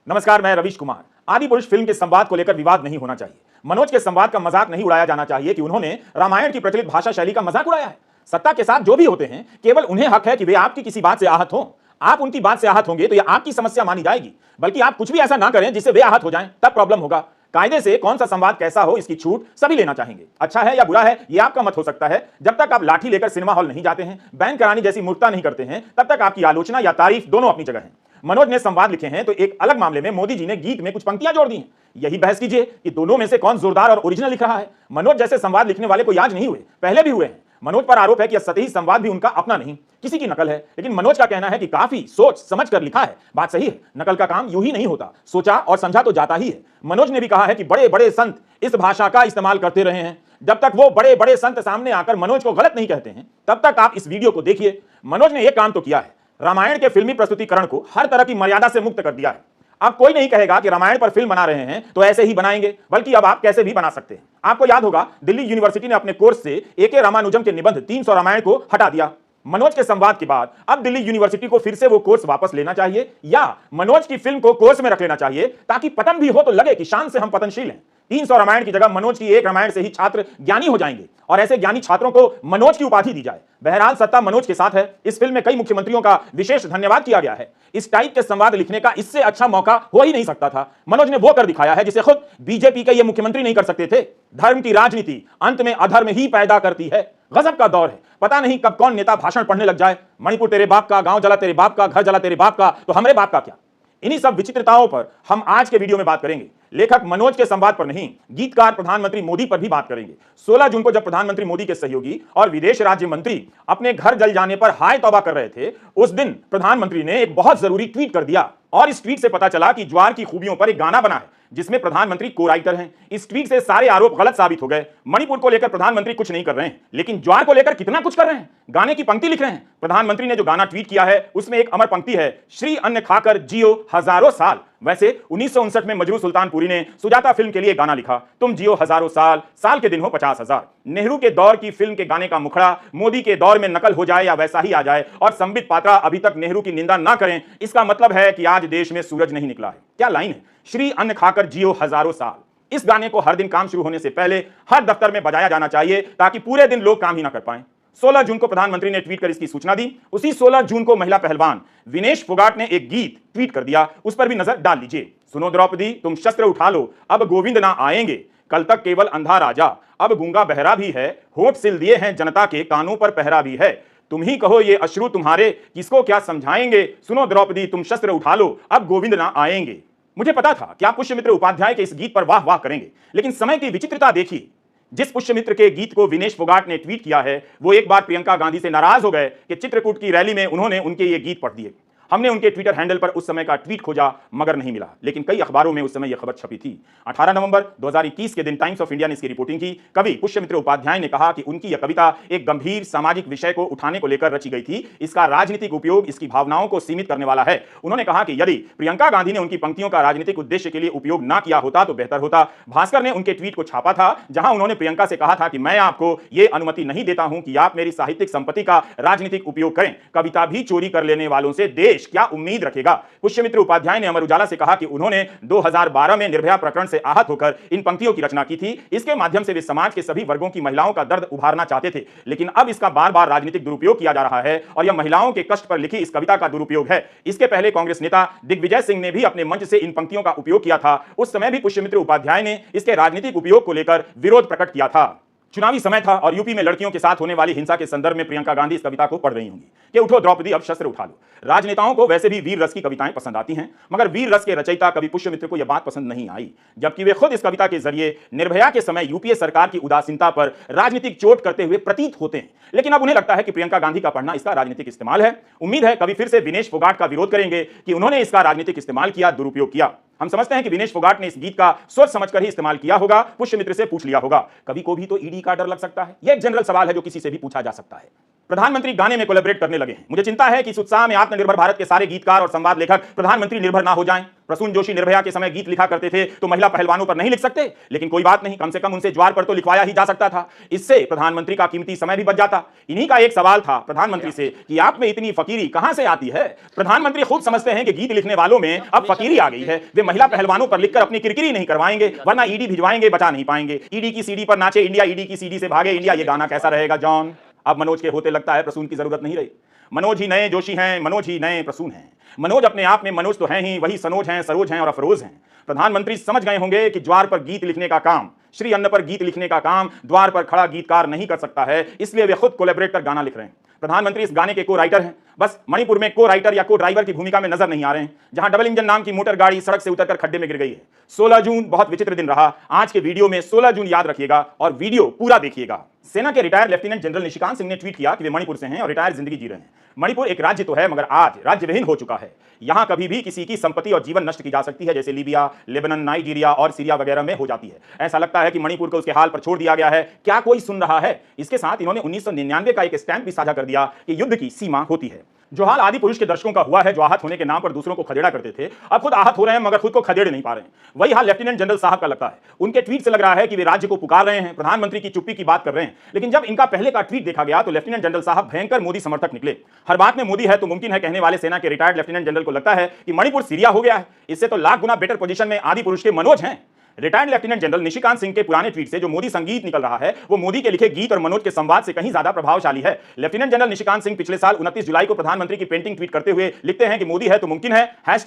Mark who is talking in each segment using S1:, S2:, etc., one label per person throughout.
S1: नमस्कार, मैं रवीश कुमार। आदि पुरुष फिल्म के संवाद को लेकर विवाद नहीं होना चाहिए। मनोज के संवाद का मजाक नहीं उड़ाया जाना चाहिए कि उन्होंने रामायण की प्रचलित भाषा शैली का मजाक उड़ाया है। सत्ता के साथ जो भी होते हैं, केवल उन्हें हक है कि वे आपकी किसी बात से आहत हों। आप उनकी बात से आहत होंगे तो यह आपकी समस्या मानी जाएगी, बल्कि आप कुछ भी ऐसा ना करें जिससे वे आहत हो जाएं, तब प्रॉब्लम होगा। कायदे से कौन सा संवाद कैसा हो, इसकी छूट सभी लेना चाहेंगे। अच्छा है या बुरा है, यह आपका मत हो सकता है। जब तक आप लाठी लेकर सिनेमा हॉल नहीं जाते हैं, बैन कराने जैसी मूर्खता नहीं करते हैं, तब तक आपकी आलोचना या तारीफ दोनों अपनी जगह है। मनोज ने संवाद लिखे हैं तो एक अलग मामले में मोदी जी ने गीत में कुछ पंक्तियां जोड़ दी हैं। यही बहस कीजिए कि दोनों में से कौन जोरदार और ओरिजिनल लिख रहा है। मनोज जैसे संवाद लिखने वाले कोई आज नहीं हुए, पहले भी हुए हैं। मनोज पर आरोप है कि सतही संवाद भी उनका अपना नहीं, किसी की नकल है, लेकिन मनोज का कहना है कि काफी सोच समझ कर लिखा है। बात सही है, नकल का काम यूं ही नहीं होता, सोचा और समझा तो जाता ही है। मनोज ने भी कहा है कि बड़े बड़े संत इस भाषा का इस्तेमाल करते रहे हैं। जब तक वो बड़े बड़े संत सामने आकर मनोज को गलत नहीं कहते हैं, तब तक आप इस वीडियो को देखिए। मनोज ने यह काम तो किया है, रामायण के फिल्मी प्रस्तुतिकरण को हर तरह की मर्यादा से मुक्त कर दिया है। अब कोई नहीं कहेगा कि रामायण पर फिल्म बना रहे हैं तो ऐसे ही बनाएंगे, बल्कि अब आप कैसे भी बना सकते हैं। आपको याद होगा, दिल्ली यूनिवर्सिटी ने अपने कोर्स से ए.के. रामानुजम के निबंध 300 रामायण को हटा दिया। मनोज के संवाद के बाद अब दिल्ली यूनिवर्सिटी को फिर से वो कोर्स वापस लेना चाहिए, या मनोज की फिल्म को कोर्स में रख लेना चाहिए, ताकि पतन भी हो तो लगे कि शान से हम पतनशील हैं। 300 रामायण की जगह मनोज की एक रामायण से ही छात्र ज्ञानी हो जाएंगे, और ऐसे ज्ञानी छात्रों को मनोज की उपाधि दी जाए। बहरहाल सत्ता मनोज के साथ है। इस फिल्म में कई मुख्यमंत्रियों का विशेष धन्यवाद किया गया है। इस टाइप के संवाद लिखने का इससे अच्छा मौका हो ही नहीं सकता था। मनोज ने वो कर दिखाया है जिसे खुद बीजेपी के ये मुख्यमंत्री नहीं कर सकते थे। धर्म की राजनीति अंत में अधर्म ही पैदा करती है। गजब का दौर है, पता नहीं कब कौन नेता भाषण पढ़ने लग जाए। मणिपुर तेरे बाप का, गांव जला तेरे बाप का, घर जला तेरे बाप का, तो हमारे बाप का क्या। इन्हीं सब विचित्रताओं पर हम आज के वीडियो में बात करेंगे। लेखक मनोज के संवाद पर नहीं, गीतकार प्रधानमंत्री मोदी पर भी बात करेंगे। 16 जून को जब प्रधानमंत्री मोदी के सहयोगी और विदेश राज्य मंत्री अपने घर जल जाने पर हाय तौबा कर रहे थे, उस दिन प्रधानमंत्री ने एक बहुत जरूरी ट्वीट कर दिया, और इस ट्वीट से पता चला कि ज्वार की खूबियों पर एक गाना बना है जिसमें प्रधानमंत्री को राइटर हैं। इस ट्वीट से सारे आरोप गलत साबित हो गए। मणिपुर को लेकर प्रधानमंत्री कुछ नहीं कर रहे हैं, लेकिन ज्वार को लेकर कितना कुछ कर रहे हैं। गाने की पंक्ति लिख रहे हैं। प्रधानमंत्री ने जो गाना ट्वीट किया है उसमें एक अमर पंक्ति है, श्री अन्न खाकर जियो हजारों साल। वैसे 1959 में मजरू सुल्तानपुरी ने सुजाता फिल्म के लिए गाना लिखा, तुम जियो हजारों साल, साल के दिन हो 50,000। नेहरू के दौर की फिल्म के गाने का मुखड़ा मोदी के दौर में नकल हो जाए या वैसा ही आ जाए, और संबित पात्रा अभी तक नेहरू की निंदा ना करें, इसका मतलब है कि आज देश में सूरज नहीं निकला है। क्या लाइन है, श्री अन्न खाकर जियो हजारों साल। इस गाने को हर दिन काम शुरू होने से पहले हर दफ्तर में बजाया जाना चाहिए, ताकि पूरे दिन लोग काम ही ना कर पाएं। 16 जून को प्रधानमंत्री ने ट्वीट कर इसकी सूचना दी। उसी 16 जून को महिला पहलवान विनेश फोगाट ने एक गीत ट्वीट कर दिया, उस पर भी नजर डाल लीजिए। सुनो द्रौपदी तुम शस्त्र उठा लो, अब गोविंद ना आएंगे, कल तक केवल अंधा राजा, अब गूंगा बहरा भी है, होठ सिल दिए हैं जनता के, कानों पर पहरा भी है, तुम ही कहो ये अश्रु तुम्हारे किसको क्या समझाएंगे, सुनो द्रौपदी तुम शस्त्र उठा लो, अब गोविंद ना आएंगे। मुझे पता था कि आप पुष्यमित्र उपाध्याय के इस गीत पर वाह वाह करेंगे, लेकिन समय की विचित्रता देखिए। जिस पुष्यमित्र के गीत को विनेश फोगाट ने ट्वीट किया है, वो एक बार प्रियंका गांधी से नाराज हो गए कि चित्रकूट की रैली में उन्होंने उनके ये गीत पढ़ दिए। हमने उनके ट्विटर हैंडल पर उस समय का ट्वीट खोजा, मगर नहीं मिला, लेकिन कई अखबारों में उस समय यह खबर छपी थी। 18 नवंबर 2021 के दिन टाइम्स ऑफ इंडिया ने इसकी रिपोर्टिंग की। कवि पुष्यमित्र उपाध्याय ने कहा कि उनकी यह कविता एक गंभीर सामाजिक विषय को उठाने को लेकर रची गई थी। इसका राजनीतिक उपयोग इसकी भावनाओं को सीमित करने वाला है। उन्होंने कहा कि यदि प्रियंका गांधी ने उनकी पंक्तियों का राजनीतिक उद्देश्य के लिए उपयोग ना किया होता तो बेहतर होता। भास्कर ने उनके ट्वीट को छापा था, जहां उन्होंने प्रियंका से कहा था कि मैं आपको यह अनुमति नहीं देता हूं कि आप मेरी साहित्यिक संपत्ति का राजनीतिक उपयोग करें। कविता भी चोरी कर लेने वालों से देश क्या उम्मीद रखेगा। पुष्यमित्र उपाध्याय ने अमर उजाला से कहा कि उन्होंने 2012 में निर्भया प्रकरण से आहत होकर इन पंक्तियों की रचना की थी। इसके माध्यम से वे समाज के सभी वर्गों की महिलाओं का दर्द उभारना चाहते थे, लेकिन अब इसका बार बार राजनीतिक दुरुपयोग किया जा रहा है, और यह महिलाओं के कष्ट पर लिखी इस कविता का दुरुपयोग है। इसके पहले कांग्रेस नेता दिग्विजय सिंह ने भी अपने मंच से इन पंक्तियों का उपयोग किया था। उस समय भी पुष्यमित्र उपाध्याय ने इसके राजनीतिक उपयोग को लेकर विरोध प्रकट किया था। चुनावी समय था और यूपी में लड़कियों के साथ होने वाली हिंसा के संदर्भ में प्रियंका गांधी इस कविता को पढ़ रही होंगी कि उठो द्रौपदी अब शस्त्र उठा लो। राजनेताओं को वैसे भी वीर रस की कविताएं पसंद आती हैं, मगर वीर रस के रचयिता कवि पुष्यमित्र को यह बात पसंद नहीं आई, जबकि वे खुद इस कविता के जरिए निर्भया के समय यूपीए सरकार की उदासीनता पर राजनीतिक चोट करते हुए प्रतीत होते हैं। लेकिन अब उन्हें लगता है कि प्रियंका गांधी का पढ़ना इसका राजनीतिक इस्तेमाल है। उम्मीद है कवि फिर से विनेश फोगाट का विरोध करेंगे कि उन्होंने इसका राजनीतिक इस्तेमाल किया, दुरुपयोग किया। हम समझते हैं कि विनेश फोगाट ने इस गीत का सोच समझकर ही इस्तेमाल किया होगा, पुष्यमित्र से पूछ लिया होगा। कवि को भी तो ईडी का डर लग सकता है। यह एक जनरल सवाल है जो किसी से भी पूछा जा सकता है। प्रधानमंत्री गाने में कोलैबोरेट करने लगे हैं। मुझे चिंता है कि इस उत्साह में आत्मनिर्भर भारत के सारे गीतकार और संवाद लेखक प्रधानमंत्री निर्भर ना हो जाएं। प्रसून जोशी निर्भया के समय गीत लिखा करते थे तो महिला पहलवानों पर नहीं लिख सकते, लेकिन कोई बात नहीं, कम से कम उनसे ज्वार पर तो लिखवाया ही जा सकता था। इससे प्रधानमंत्री का कीमती समय भी बच जाता। इन्हीं का एक सवाल था प्रधानमंत्री से कि आप में इतनी फकीरी कहां से आती है। प्रधानमंत्री खुद समझते हैं कि गीत लिखने वालों में अब फकीरी आ गई है। वे महिला पहलवानों पर लिखकर अपनी किरकिरी नहीं करवाएंगे, वरना ईडी भिजवाएंगे, बचा नहीं पाएंगे। ईडी की सीडी पर नाचे इंडिया, ईडी की सीडी से भागे इंडिया, ये गाना कैसा रहेगा जॉन। अब मनोज के होते लगता है प्रसून की जरूरत नहीं रही। मनोज ही नए जोशी हैं, मनोज ही नए प्रसून हैं। मनोज अपने आप में मनोज तो हैं ही, वही सनोज हैं, सरोज हैं और अफरोज हैं। प्रधानमंत्री समझ गए होंगे कि ज्वार पर गीत लिखने का काम, श्री अन्न पर गीत लिखने का काम द्वार पर खड़ा गीतकार नहीं कर सकता है, इसलिए वे खुद कोलैबोरेट कर गाना लिख रहे हैं। प्रधानमंत्री इस गाने के को राइटर हैं, बस मणिपुर में को राइटर या को ड्राइवर की भूमिका में नजर नहीं आ रहे हैं, जहां डबल इंजन नाम की मोटर गाड़ी सड़क से उतरकर खड्डे में गिर गई है। 16 जून बहुत विचित्र दिन रहा। आज के वीडियो में 16 जून याद रखिएगा और वीडियो पूरा देखिएगा। सेना के retired lieutenant general Nishikant Singh ने ट्वीट किया कि वे मणिपुर से हैं और रिटायर जिंदगी जी रहे हैं। मणिपुर एक राज्य तो है, मगर आज राज्यविहीन हो चुका है। यहां कभी भी किसी की संपत्ति और जीवन नष्ट की जा सकती है, जैसे लीबिया, लेबनान, नाइजीरिया और सीरिया वगैरह में हो जाती है। ऐसा लगता है कि मणिपुर को उसके हाल पर छोड़ दिया गया है। क्या कोई सुन रहा है? इसके साथ इन्होंने 1999 का एक स्टैंप भी साझा कर दिया कि युद्ध की सीमा होती है। जो हाल आदि पुरुष के दर्शकों का हुआ है, जो आहत होने के नाम पर दूसरों को खदेड़ा करते थे, अब खुद आहत हो रहे हैं मगर खुद को खदेड़ नहीं पा रहे हैं। वही हाल लेफ्टिनेंट जनरल साहब का लगता है। उनके ट्वीट से लग रहा है कि वे राज्य को पुकार रहे हैं, प्रधानमंत्री की चुप्पी की बात कर रहे हैं। लेकिन जब इनका पहले का ट्वीट देखा गया तो लेफ्टिनेंट जनरल साहब भयंकर मोदी समर्थक निकले। हर बात में मोदी है तो मुमकिन है कहने वाले सेना के रिटायर्ड लेफ्टिनेंट जनरल को लगता है कि मणिपुर सीरिया हो गया है। इससे तो लाख गुना बेटर पोजीशन में आदि पुरुष के मनोज हैं। Retired lieutenant general Nishikant Singh के पुराने ट्वीट से जो मोदी संगीत निकल रहा है, वो मोदी के लिखे गीत और मनोज के संवाद से कहीं ज्यादा प्रभावशाली है। लेफ्टिनेंट जनरल निशिकांत सिंह पिछले साल 29 जुलाई को प्रधानमंत्री की पेंटिंग ट्वीट करते हुए लिखते हैं कि मोदी है तो मुमकिन है,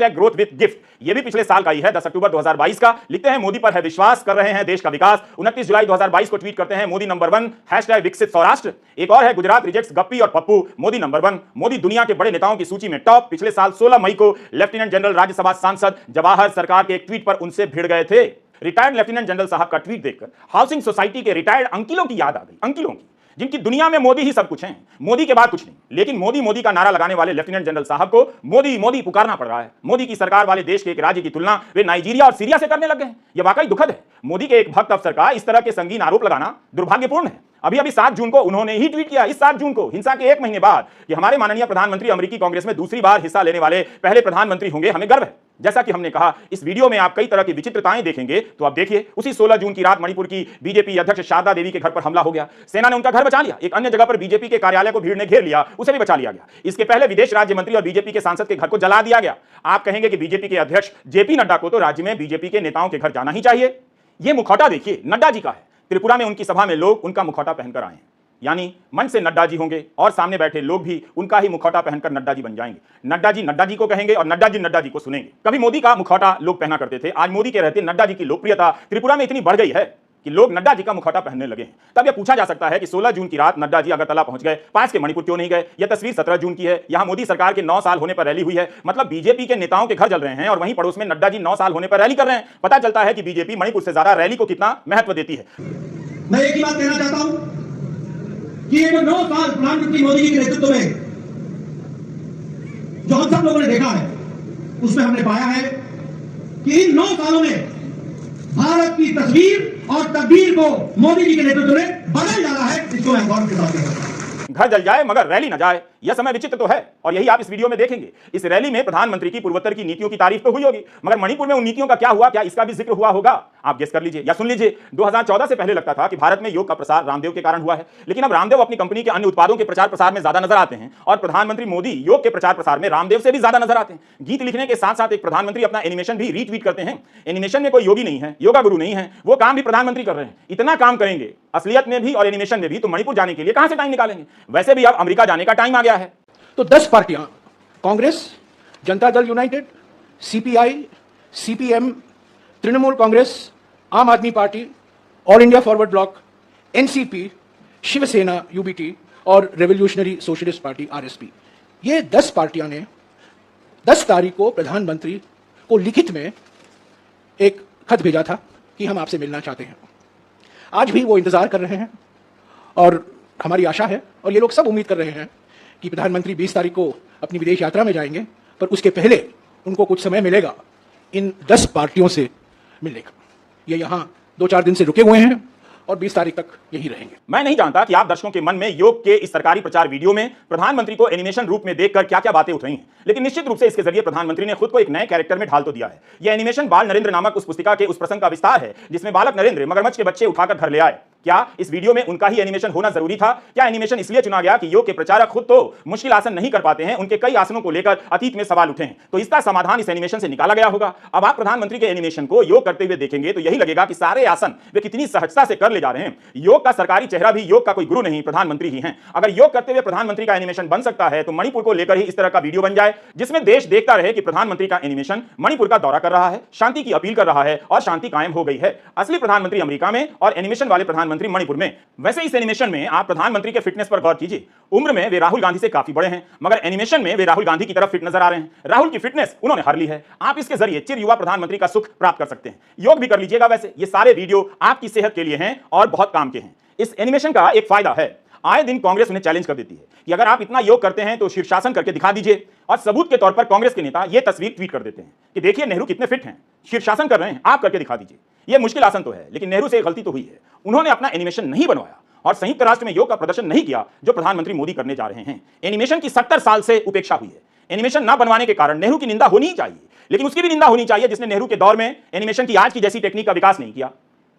S1: #ग्रोथ विद गिफ्ट। ये भी पिछले साल का ही है, 10 अक्टूबर 2022 का। लिखते हैं मोदी पर है विश्वास, कर रहे हैं देश का विकास। 29 जुलाई 2022 को ट्वीट करते हैं मोदी नंबर 1, #विकसित सौराष्ट्र। एक और है गुजरात रिजेक्ट्स गप्पी और पप्पू, मोदी नंबर 1। मोदी दुनिया के बड़े नेताओं की सूची में टॉप। पिछले साल 16 मई को लेफ्टिनेंट जनरल राज्यसभा सांसद जवाहर सरकार के एक ट्वीट पर उनसे भिड़ गए थे। रिटायर्ड लेफ्टिनेंट जनरल साहब का ट्वीट देखकर हाउसिंग सोसाइटी के रिटायर्ड अंकिलों की याद आ गई। अंकिलों की, जिनकी दुनिया में मोदी ही सब कुछ हैं, मोदी के बाद कुछ नहीं। लेकिन मोदी मोदी का नारा लगाने वाले लेफ्टिनेंट जनरल साहब को मोदी मोदी पुकारना पड़ रहा है। मोदी की सरकार वाले देश के एक राज्य की तुलना वे नाइजीरिया और सीरिया से करने लग गए हैं। यह वाकई दुखद है। मोदी के एक भक्त अफसर का इस तरह के संगीन आरोप लगाना दुर्भाग्यपूर्ण है। अभी 7 जून को उन्होंने ही ट्वीट किया, इस 7 जून को, हिंसा के 1 महीने बाद, कि हमारे माननीय प्रधानमंत्री अमेरिकी कांग्रेस में दूसरी बार हिस्सा लेने वाले पहले प्रधानमंत्री होंगे, हमें गर्व है। जैसा कि हमने कहा, इस वीडियो में आप कई तरह की विचित्रताएं देखेंगे, तो आप देखिए उसी 16 जून की रात मणिपुर की बीजेपी अध्यक्ष शारदा देवी के घर पर हमला हो गया। सेना ने उनका घर बचा लिया। एक अन्य जगह पर बीजेपी के कार्यालय को भीड़ ने घेर लिया, उसे भी बचा लिया गया। इसके पहले विदेश राज्य मंत्री और बीजेपी के सांसद के घर को जला दिया गया। आप कहेंगे कि बीजेपी के अध्यक्ष जेपी नड्डा को तो राज्य में बीजेपी के नेताओं के घर जाना ही चाहिए। यह मुखौटा देखिए, नड्डा जी का है। त्रिपुरा में उनकी सभा में लोग उनका मुखौटा पहनकर आए हैं, यानी मंच से नड्डा जी होंगे और सामने बैठे लोग भी उनका ही मुखौटा पहनकर नड्डा जी बन जाएंगे। नड्डा जी को कहेंगे और नड्डा जी को सुनेंगे। कभी मोदी का मुखौटा लोग पहना करते थे, आज मोदी के रहते नड्डा जी की लोकप्रियता त्रिपुरा में इतनी बढ़ गई है कि लोग नड्डा जी का मुखौटा पहनने लगे हैं। तब यह पूछा जा सकता है कि 16 जून की रात नड्डा जी अगरतला पहुंच गए, पास के मणिपुर क्यों नहीं गए? यह तस्वीर 17 जून की है। यहां मोदी सरकार के 9 साल होने पर रैली हुई है। मतलब बीजेपी के नेताओं के घर जल रहे हैं और वहीं पड़ोस में नड्डा जी 9 साल होने पर रैली कर रहे हैं। पता चलता है कि बीजेपी मणिपुर से ज्यादा रैली को कितना महत्व देती है।
S2: मैं एक ही बात कहना चाहता हूं कि ये जो 9 साल प्रधानमंत्री मोदी जी के नेतृत्व में जो हम सब लोगों ने देखा है, उसमें हमने पाया है कि इन 9 सालों में भारत की तस्वीर और तकदीर को मोदी जी के नेतृत्व में बदल डाला है। इसको मैं गौरव के साथ कहता हूं।
S1: घर जल जाए मगर रैली न जाए, यह समय विचित्र तो है और यही आप इस वीडियो में देखेंगे। इस रैली में प्रधानमंत्री की पूर्वोत्तर की नीतियों की तारीफ तो हुई होगी, मगर मणिपुर में उन नीतियों का क्या हुआ, क्या इसका भी जिक्र हुआ होगा? आप गेस कर लीजिए या सुन लीजिए। 2014 से पहले लगता था कि भारत में योग का प्रसार रामदेव के कारण हुआ है, लेकिन अब रामदेव अपनी कंपनी के अन्य उत्पादों के प्रचार प्रसार में ज्यादा नजर आते हैं और प्रधानमंत्री मोदी योग के प्रचार प्रसार में रामदेव से भी ज्यादा नजर आते हैं। गीत लिखने के साथ साथ एक प्रधानमंत्री अपना एनिमेशन भी रीट्वीट करते हैं। एनिमेशन में कोई योगी नहीं है, योगा गुरु नहीं है, वो काम भी प्रधानमंत्री कर रहे हैं। इतना काम करेंगे असलियत में भी और एनिमेशन में भी, तो मणिपुर जाने के लिए कहां से टाइम निकालेंगे? वैसे भी अब अमेरिका जाने का टाइम आ गया है।
S3: तो 10 पार्टियां, Congress, Janata Dal United, CPI, CPM, Trinamool Congress, Aam Aadmi Party, All India Forward Bloc, NCP, Shiv Sena UBT और रेवोल्यूशनरी सोशलिस्ट पार्टी आरएसपी, ये 10 पार्टियां ने 10 तारीख को प्रधानमंत्री को लिखित में एक खत भेजा था कि हम आपसे मिलना चाहते हैं। आज भी वो इंतजार कर रहे हैं और हमारी आशा है और ये लोग सब उम्मीद कर रहे हैं कि प्रधानमंत्री 20 तारीख को अपनी विदेश यात्रा में जाएंगे, पर उसके पहले उनको कुछ समय मिलेगा इन 10 पार्टियों से मिलने का। ये यहाँ 2-4 दिन से रुके हुए हैं और 20 तारीख तक यही रहेंगे।
S1: मैं नहीं जानता कि आप दर्शकों के मन में योग के इस सरकारी प्रचार वीडियो में प्रधानमंत्री को एनिमेशन रूप में देखकर क्या क्या बातें उठ रही हैं, लेकिन निश्चित रूप से इसके जरिए प्रधानमंत्री ने खुद को एक नए कैरेक्टर में ढाल तो दिया है। यह एनिमेशन बाल नरेंद्र नामक उस पुस्तिका के उस प्रसंग का विस्तार है जिसमें बालक नरेंद्र मगरमच्छ के बच्चे उठाकर घर ले आए। क्या इस वीडियो में उनका ही एनिमेशन होना जरूरी था? क्या एनिमेशन इसलिए चुना गया कि योग के प्रचारक खुद तो मुश्किल आसन नहीं कर पाते हैं, उनके कई आसनों को लेकर अतीत में सवाल उठे हैं, तो इसका समाधान इस एनिमेशन से निकाला गया होगा। अब आप प्रधानमंत्री के एनिमेशन को योग करते हुए देखेंगे तो यही लगेगा कि सारे आसन वे कितनी सहजता से कर ले जा रहे हैं। योग का सरकारी चेहरा भी योग का कोई गुरु नहीं, प्रधानमंत्री ही हैं। अगर योग करते हुए प्रधानमंत्री का एनिमेशन बन सकता है तो मणिपुर को लेकर ही इस तरह का वीडियो बन जाए जिसमें देश देखता रहे कि प्रधानमंत्री का एनिमेशन मणिपुर का दौरा कर रहा है, शांति की अपील कर रहा है और शांति कायम हो गई है। असली प्रधानमंत्री अमेरिका में और एनिमेशन वाले प्रधानमंत्री मणिपुर में। वैसे इस एनिमेशन में आप प्रधानमंत्री के फिटनेस पर गौर कीजिए। उम्र में वे राहुल गांधी से काफी बड़े हैं, मगर एनिमेशन में वे राहुल गांधी की तरफ फिट नजर आ रहे हैं। राहुल की फिटनेस उन्होंने हर ली है। आप इसके जरिए चिर युवा प्रधानमंत्री का सुख प्राप्त कर सकते हैं। योग भी कर लीजिएगा। वैसे ये सारे वीडियो आपकी सेहत के लिए हैं और बहुत काम के हैं। इस एनिमेशन का एक फायदा है, आए दिन कांग्रेस उन्हें चैलेंज कर देती है कि अगर आप इतना योग करते हैं तो शीर्षासन करके दिखा दीजिए, और सबूत के तौर पर कांग्रेस के नेता यह तस्वीर ट्वीट कर देते हैं कि देखिए नेहरू कितने फिट हैं, शीर्षासन कर रहे हैं, आप करके दिखा दीजिए। यह मुश्किल आसन तो है, लेकिन नेहरू से एक गलती तो हुई है, उन्होंने अपना एनिमेशन नहीं बनवाया और संयुक्त राष्ट्र में योग का प्रदर्शन नहीं किया जो प्रधानमंत्री मोदी करने जा रहे हैं। एनिमेशन की 70 साल से उपेक्षा हुई है। एनिमेशन ना बनवाने के कारण नेहरू की निंदा होनी ही चाहिए, लेकिन उसकी भी निंदा होनी चाहिए जिसने नेहरू के दौर में एनिमेशन की आज की जैसी टेक्निक का विकास नहीं किया।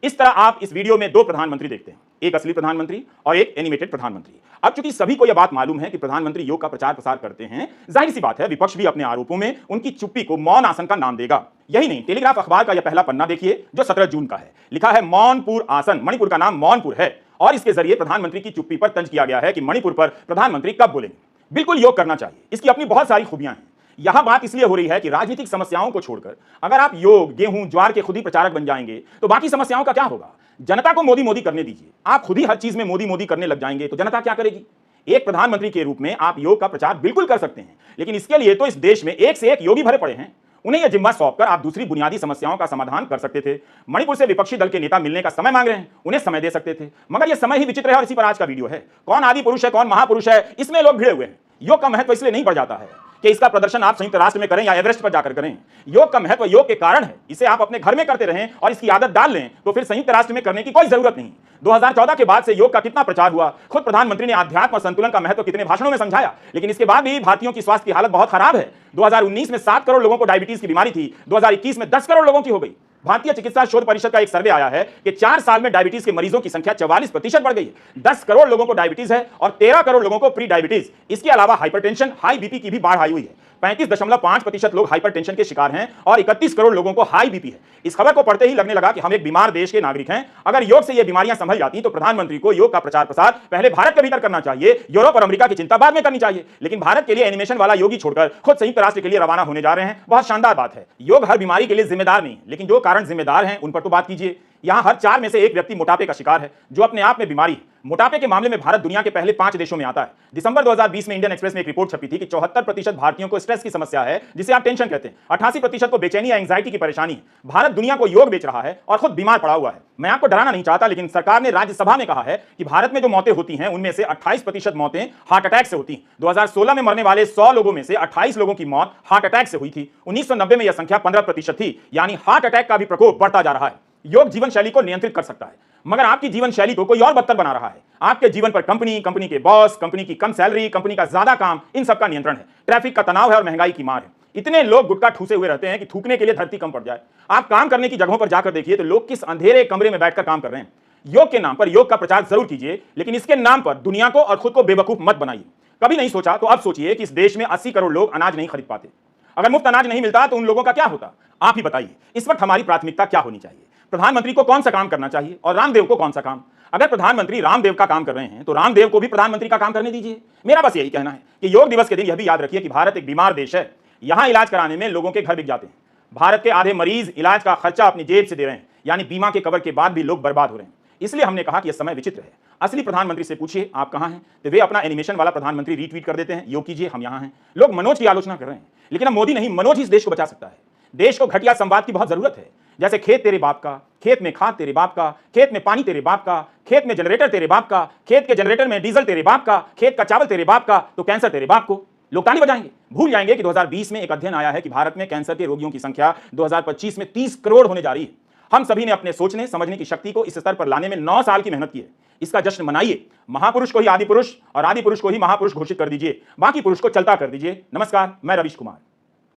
S1: इस तरह आप इस वीडियो में दो प्रधानमंत्री देखते हैं, एक असली प्रधानमंत्री और एक एनिमेटेड प्रधानमंत्री। अब चूंकि सभी को यह बात मालूम है कि प्रधानमंत्री योग का प्रचार प्रसार करते हैं, जाहिर सी बात है विपक्ष भी अपने आरोपों में उनकी चुप्पी को मौन आसन का नाम देगा। यही नहीं, टेलीग्राफ अखबार का यह पहला पन्ना देखिए जो 17 जून का है। लिखा है मौनपुर आसन, मणिपुर का नाम मौनपुर है और इसके जरिए प्रधानमंत्री की चुप्पी पर तंज किया गया है कि मणिपुर पर प्रधानमंत्री कब बोलेंगे। बिल्कुल योग करना चाहिए, इसकी अपनी बहुत सारी खूबियां हैं। यहां बात इसलिए हो रही है कि राजनीतिक समस्याओं को छोड़कर अगर आप योग, गेहूं, ज्वार के खुद ही प्रचारक बन जाएंगे तो बाकी समस्याओं का क्या होगा? जनता को मोदी मोदी करने दीजिए। आप खुद ही हर चीज में मोदी मोदी करने लग जाएंगे तो जनता क्या करेगी? एक प्रधानमंत्री के रूप में आप योग का प्रचार बिल्कुल कर सकते हैं, लेकिन इसके लिए तो इस देश में एक से एक योगी भरे पड़े हैं। उन्हें यह जिम्मा सौंपकर आप दूसरी बुनियादी समस्याओं का समाधान कर सकते थे। मणिपुर से विपक्षी दल के नेता मिलने का समय मांग रहे हैं, उन्हें समय दे सकते थे, मगर यह समय ही विचित्र है और इसी पर आज का वीडियो है। कौन आदि पुरुष है, कौन महापुरुष है, इसमें लोग भिड़े हुए हैं। योग का महत्व इसलिए नहीं बढ़ जाता है कि इसका प्रदर्शन आप संयुक्त राष्ट्र में करें या एवरेस्ट पर जाकर करें। योग का महत्व योग के कारण है। इसे आप अपने घर में करते रहें और इसकी आदत डाल लें तो फिर संयुक्त राष्ट्र में करने की कोई जरूरत नहीं। 2014 के बाद से योग का कितना प्रचार हुआ, खुद प्रधानमंत्री ने अध्यात्म और संतुलन का महत्व कितने भाषणों में समझाया, लेकिन इसके बाद भी भारतीयों की स्वास्थ्य की हालत बहुत खराब है। 2019 में 7 करोड़ लोगों को डायबिटीज की बीमारी थी, 2021 में 10 करोड़ लोगों की हो गई। भारतीय चिकित्सा शोध परिषद का एक सर्वे आया है कि 4 साल में डायबिटीज के मरीजों की संख्या 44% बढ़ गई है। 10 करोड़ लोगों को डायबिटीज है और 13 करोड़ लोगों को प्री डायबिटीज। इसके अलावा हाइपरटेंशन, हाई बीपी की भी बाढ़ आई हुई है। 35.5% लोग हाइपरटेंशन के शिकार हैं और 31 करोड़ लोगों को हाई बीपी है। इस खबर को पढ़ते ही लगने लगा कि हम एक बीमार देश के नागरिक हैं। अगर योग से ये बीमारियां संभल जाती तो प्रधानमंत्री को योग का प्रचार प्रसार पहले भारत के भीतर करना चाहिए, यूरोप और अमेरिका की चिंता बाद में करनी चाहिए। लेकिन भारत के लिए एनिमेशन वाला योगी छोड़कर खुद संयुक्त राष्ट्र के लिए रवाना होने जा रहे हैं। बहुत शानदार बात है। योग हर बीमारी के लिए जिम्मेदार नहीं, लेकिन जो कारण जिम्मेदार हैं उन पर तो बात कीजिए। यहां हर 4 में से एक व्यक्ति मोटापे का शिकार है, जो अपने आप में बीमारी है। मोटापे के मामले में भारत दुनिया के पहले 5 देशों में आता है। दिसंबर 2020 में इंडियन एक्सप्रेस में एक रिपोर्ट छपी थी कि 74% भारतीयों को स्ट्रेस की समस्या है, जिसे आप टेंशन कहते हैं। 88% को बेचैनी या एंजाइटी की परेशानी है। भारत दुनिया को योग बेच रहा है और खुद बीमार पड़ा हुआ है। मैं आपको डराना नहीं चाहता, लेकिन सरकार ने राज्यसभा में कहा है कि भारत में जो मौतें होती हैं उनमें से 28% मौतें हार्ट अटैक से होती हैं। 2016 में मरने वाले 100 लोगों में से 28 लोगों की मौत हार्ट अटैक से हुई थी। 1990 में यह संख्या 15% थी। यानी हार्ट अटैक का भी प्रकोप बढ़ता जा रहा है। योग जीवन शैली को नियंत्रित कर सकता है, मगर आपकी जीवन शैली को कोई और बदतर बना रहा है। आपके जीवन पर कंपनी, कंपनी के बॉस, कंपनी की कम सैलरी, कंपनी का ज्यादा काम, इन सब का नियंत्रण है। ट्रैफिक का तनाव है और महंगाई की मार है। इतने लोग गुटखा ठूसे हुए रहते हैं कि थूकने के लिए धरती कम पड़ जाए। आप काम करने की जगहों पर जाकर देखिए तो लोग किस अंधेरे कमरे में बैठकर काम कर रहे हैं। योग के नाम पर योग का प्रचार जरूर कीजिए, लेकिन इसके नाम पर दुनिया को और खुद को बेवकूफ मत बनाइए। कभी नहीं सोचा तो अब सोचिए कि इस देश में 80 करोड़ लोग अनाज नहीं खरीद पाते। अगर मुफ्त अनाज नहीं मिलता तो उन लोगों का क्या होता? आप ही बताइए। इस वक्त हमारी प्राथमिकता क्या होनी चाहिए? प्रधानमंत्री को कौन सा काम करना चाहिए और रामदेव को कौन सा काम? अगर प्रधानमंत्री रामदेव का काम कर रहे हैं तो रामदेव को भी प्रधानमंत्री का काम करने दीजिए। मेरा बस यही कहना है कि योग दिवस के दिन यह भी याद रखिए कि भारत एक बीमार देश है। यहां इलाज कराने में लोगों के घर बिक जाते हैं। भारत के आधे मरीज इलाज का खर्चा अपनी जेब से दे रहे हैं, यानी बीमा के कवर के बाद भी लोग बर्बाद हो रहे हैं। इसलिए हमने कहा कि यह समय विचित्र है। असली प्रधानमंत्री से पूछिए आप कहां हैं, तो वे अपना एनिमेशन वाला प्रधानमंत्री रीट्वीट कर देते हैं, योग कीजिए हम यहां हैं। लोग मनोज की आलोचना कर रहे हैं, लेकिन अब मोदी नहीं, मनोज ही इस देश को बचा सकता है। देश को घटिया संवाद की बहुत जरूरत है। जैसे खेत तेरे बाप का, खेत में खाद तेरे बाप का, खेत में पानी तेरे बाप का, खेत में जनरेटर तेरे बाप का, खेत के जनरेटर में डीजल तेरे बाप का, खेत का चावल तेरे बाप का, तो कैंसर तेरे बाप को। लोग ताली बजाएंगे। भूल जाएंगे कि 2020 में एक अध्ययन आया है कि भारत में कैंसर के रोगियों की संख्या 2025 में 30 करोड़ होने जा रही है। हम सभी ने अपने सोचने समझने की शक्ति को इस स्तर पर लाने में 9 साल की मेहनत की है। इसका जश्न मनाइए। महापुरुष को ही आदि पुरुष और आदि पुरुष को ही महापुरुष घोषित कर दीजिए, बाकी पुरुष को चलता कर दीजिए। नमस्कार, मैं रवीश कुमार।